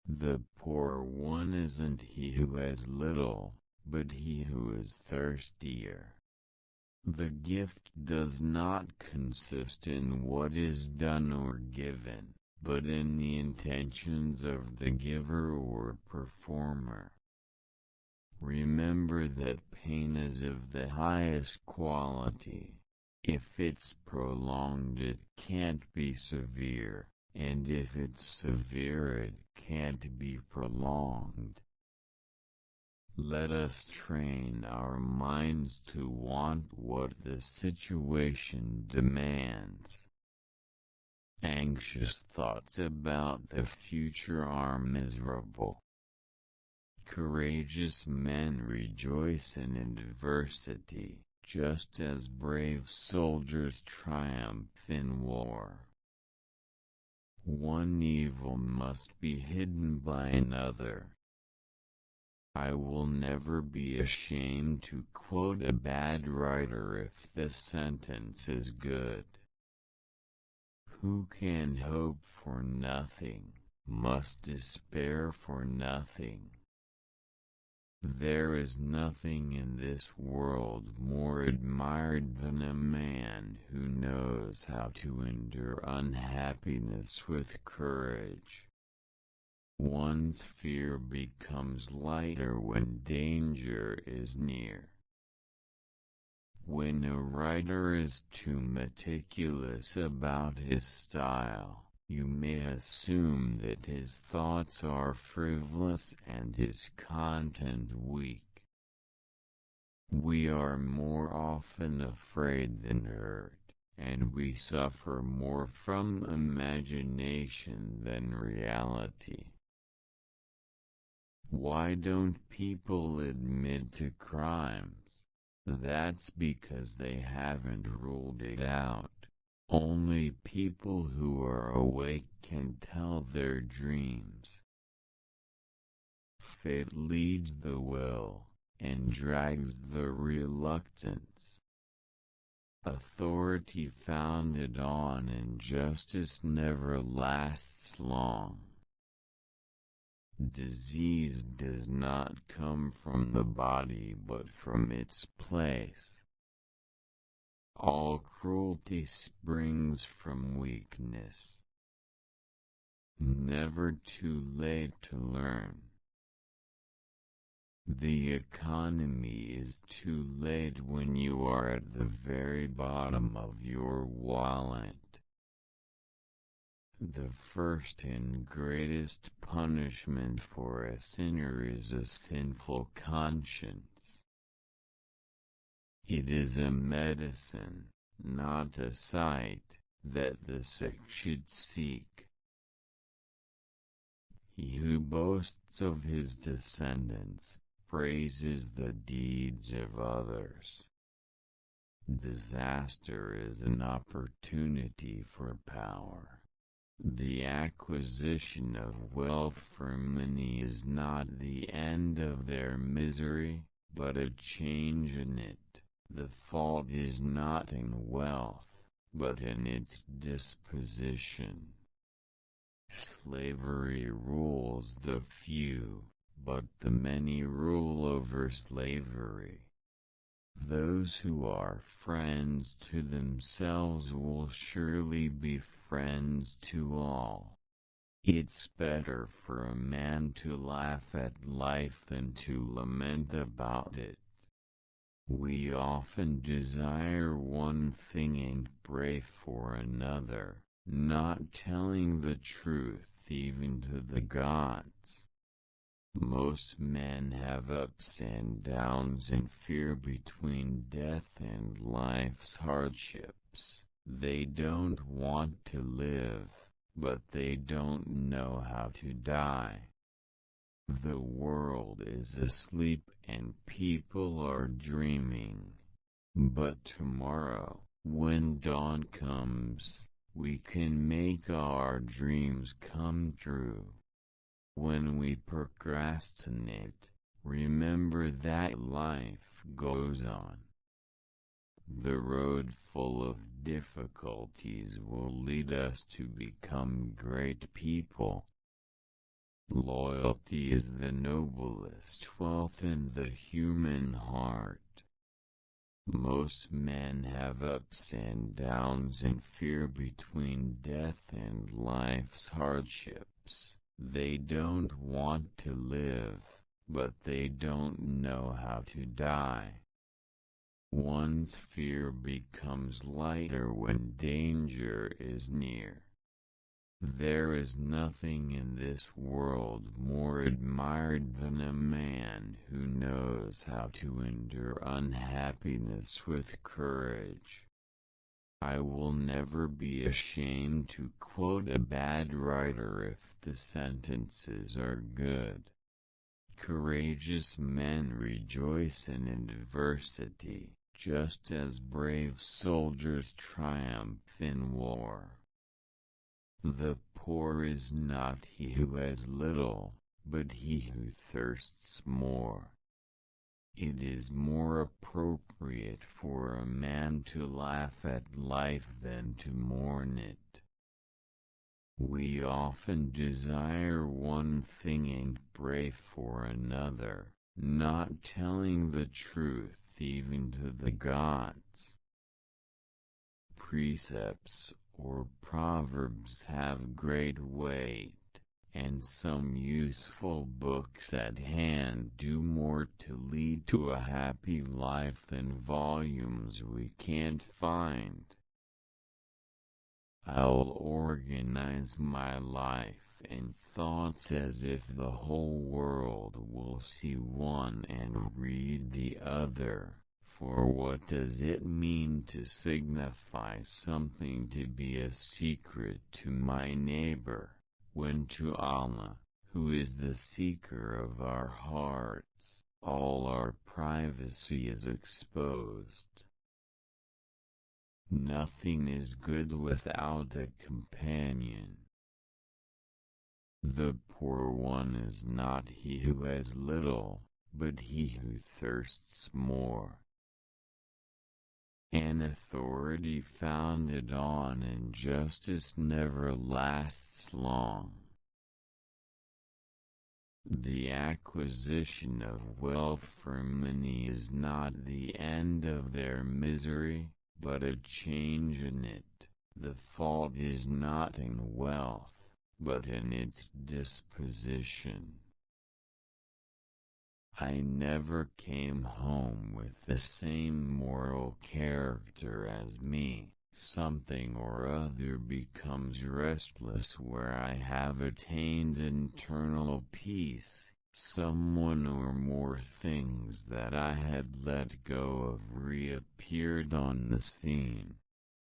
The poor one isn't he who has little, but he who is thirstier. The gift does not consist in what is done or given, but in the intentions of the giver or performer. Remember that pain is of the highest quality. If it's prolonged, it can't be severe, and if it's severe, it can't be prolonged. Let us train our minds to want what the situation demands. Anxious thoughts about the future are miserable. Courageous men rejoice in adversity, just as brave soldiers triumph in war. One evil must be hidden by another. I will never be ashamed to quote a bad writer if the sentence is good. Who can hope for nothing, must despair for nothing. There is nothing in this world more admired than a man who knows how to endure unhappiness with courage. One's fear becomes lighter when danger is near. When a writer is too meticulous about his style, you may assume that his thoughts are frivolous and his content weak. We are more often afraid than hurt, and we suffer more from imagination than reality. Why don't people admit to crimes? That's because they haven't ruled it out. Only people who are awake can tell their dreams. Fate leads the will, and drags the reluctance. Authority founded on injustice never lasts long. Disease does not come from the body but from its place. All cruelty springs from weakness. Never too late to learn. The economy is too late when you are at the very bottom of your wallet. The first and greatest punishment for a sinner is a sinful conscience. It is a medicine, not a sight, that the sick should seek. He who boasts of his descendants praises the deeds of others. Disaster is an opportunity for power. The acquisition of wealth for many is not the end of their misery, but a change in it. The fault is not in wealth, but in its disposition. Slavery rules the few, but the many rule over slavery. Those who are friends to themselves will surely be friends to all. It's better for a man to laugh at life than to lament about it. We often desire one thing and pray for another, not telling the truth even to the gods. Most men have ups and downs and fear between death and life's hardships. They don't want to live, but they don't know how to die. The world is asleep and people are dreaming. But tomorrow, when dawn comes, we can make our dreams come true. When we procrastinate, remember that life goes on. The road full of difficulties will lead us to become great people. Loyalty is the noblest wealth in the human heart. Most men have ups and downs and fear between death and life's hardships. They don't want to live, but they don't know how to die. One's fear becomes lighter when danger is near. There is nothing in this world more admired than a man who knows how to endure unhappiness with courage. I will never be ashamed to quote a bad writer if the sentences are good. Courageous men rejoice in adversity, just as brave soldiers triumph in war. The poor is not he who has little, but he who thirsts more. It is more appropriate for a man to laugh at life than to mourn it. We often desire one thing and pray for another, not telling the truth even to the gods. Precepts or proverbs have great weight, and some useful books at hand do more to lead to a happy life than volumes we can't find. I'll organize my life and thoughts as if the whole world will see one and read the other. For what does it mean to signify something to be a secret to my neighbor, when to Allah, who is the seeker of our hearts, all our privacy is exposed? Nothing is good without a companion. The poor one is not he who has little, but he who thirsts more. An authority founded on injustice never lasts long. The acquisition of wealth for many is not the end of their misery, but a change in it. The fault is not in wealth, but in its disposition. I never came home with the same moral character as me. Something or other becomes restless where I have attained internal peace. Someone or more things that I had let go of reappeared on the scene.